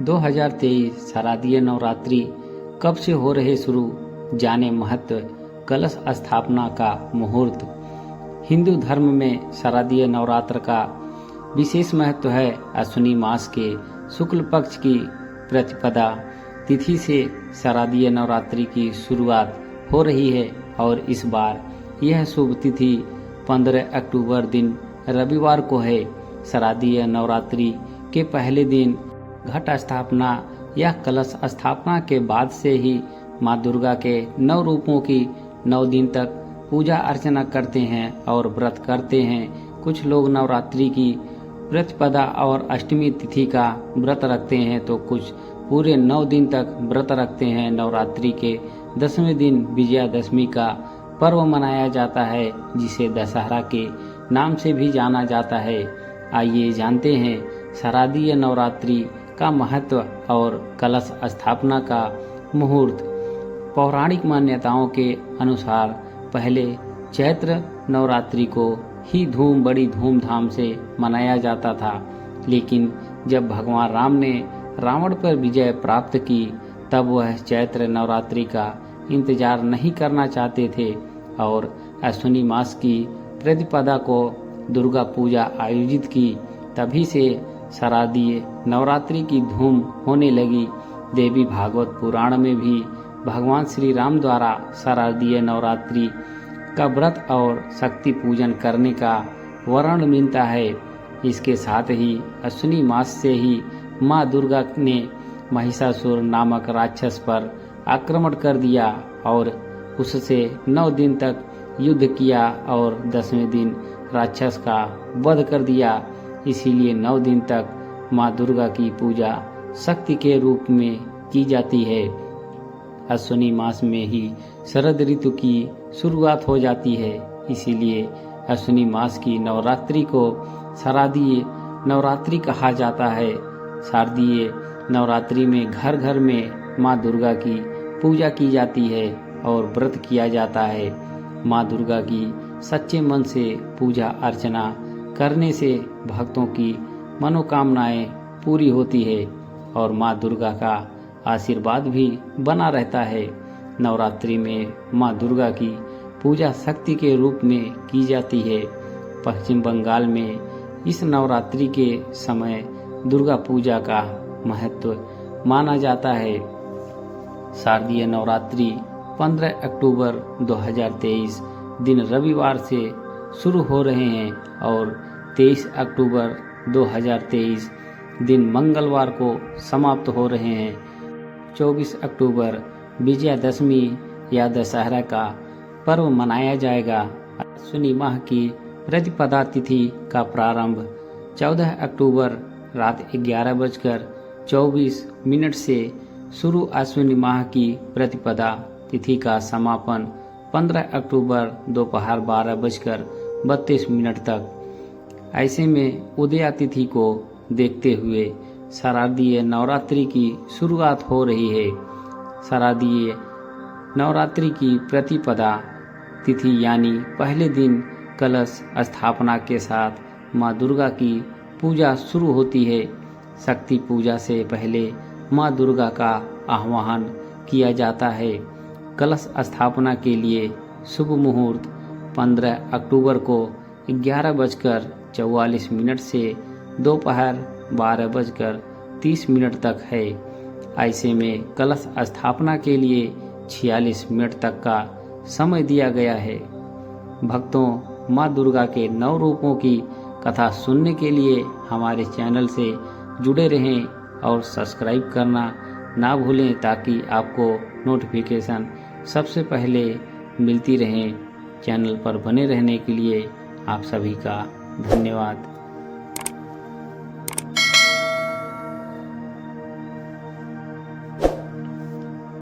2023 शारदीय नवरात्रि कब से हो रहे शुरू, जाने महत्व, कलश स्थापना का मुहूर्त। हिंदू धर्म में शारदीय नवरात्र का विशेष महत्व है। अश्विनी मास के शुक्ल पक्ष की प्रतिपदा तिथि से शारदीय नवरात्रि की शुरुआत हो रही है और इस बार यह शुभ तिथि 15 अक्टूबर दिन रविवार को है। शारदीय नवरात्रि के पहले दिन घट स्थापना या कलश स्थापना के बाद से ही मां दुर्गा के 9 रूपों की 9 दिन तक पूजा अर्चना करते हैं और व्रत करते हैं। कुछ लोग नवरात्रि की प्रतिपदा और अष्टमी तिथि का व्रत रखते हैं तो कुछ पूरे 9 दिन तक व्रत रखते हैं। नवरात्रि के 10वें दिन विजयादशमी का पर्व मनाया जाता है, जिसे दशहरा के नाम से भी जाना जाता है। आइए जानते हैं शारदीय नवरात्रि का महत्व और कलश स्थापना का मुहूर्त। पौराणिक मान्यताओं के अनुसार पहले चैत्र नवरात्रि को ही बड़ी धूमधाम से मनाया जाता था, लेकिन जब भगवान राम ने रावण पर विजय प्राप्त की तब वह चैत्र नवरात्रि का इंतजार नहीं करना चाहते थे और अश्विनी मास की प्रतिपदा को दुर्गा पूजा आयोजित की। तभी से शारदीय नवरात्रि की धूम होने लगी। देवी भागवत पुराण में भी भगवान श्री राम द्वारा शारदीय नवरात्रि का व्रत और शक्ति पूजन करने का वर्णन मिलता है। इसके साथ ही अश्विनी मास से ही मां दुर्गा ने महिषासुर नामक राक्षस पर आक्रमण कर दिया और उससे 9 दिन तक युद्ध किया और 10वें दिन राक्षस का वध कर दिया। इसीलिए 9 दिन तक मां दुर्गा की पूजा शक्ति के रूप में की जाती है। अश्विनी मास में ही शरद ऋतु की शुरुआत हो जाती है, इसीलिए अश्विनी मास की नवरात्रि को शारदीय नवरात्रि कहा जाता है। शारदीय नवरात्रि में घर घर में मां दुर्गा की पूजा की जाती है और व्रत किया जाता है। मां दुर्गा की सच्चे मन से पूजा अर्चना करने से भक्तों की मनोकामनाएं पूरी होती है और मां दुर्गा का आशीर्वाद भी बना रहता है। नवरात्रि में मां दुर्गा की पूजा शक्ति के रूप में की जाती है। पश्चिम बंगाल में इस नवरात्रि के समय दुर्गा पूजा का महत्व माना जाता है। शारदीय नवरात्रि 15 अक्टूबर 2023 दिन रविवार से शुरू हो रहे हैं और 23 अक्टूबर 2023 दिन मंगलवार को समाप्त हो रहे हैं। 24 अक्टूबर विजयादशमी या दशहरा का पर्व मनाया जाएगा। अश्विनी माह की प्रतिपदा तिथि का प्रारंभ 14 अक्टूबर रात 11:24 से शुरू। अश्विनी माह की प्रतिपदा तिथि का समापन 15 अक्टूबर दोपहर 12:32 तक। ऐसे में उदया तिथि को देखते हुए शारदीय नवरात्रि की शुरुआत हो रही है। शारदीय नवरात्रि की प्रतिपदा तिथि यानी पहले दिन कलश स्थापना के साथ मां दुर्गा की पूजा शुरू होती है। शक्ति पूजा से पहले मां दुर्गा का आह्वान किया जाता है। कलश स्थापना के लिए शुभ मुहूर्त 15 अक्टूबर को 11:44 से दोपहर 12:30 तक है। ऐसे में कलश स्थापना के लिए 46 मिनट तक का समय दिया गया है। भक्तों, मां दुर्गा के 9 रूपों की कथा सुनने के लिए हमारे चैनल से जुड़े रहें और सब्सक्राइब करना ना भूलें ताकि आपको नोटिफिकेशन सबसे पहले मिलती रहें। चैनल पर बने रहने के लिए आप सभी का धन्यवाद।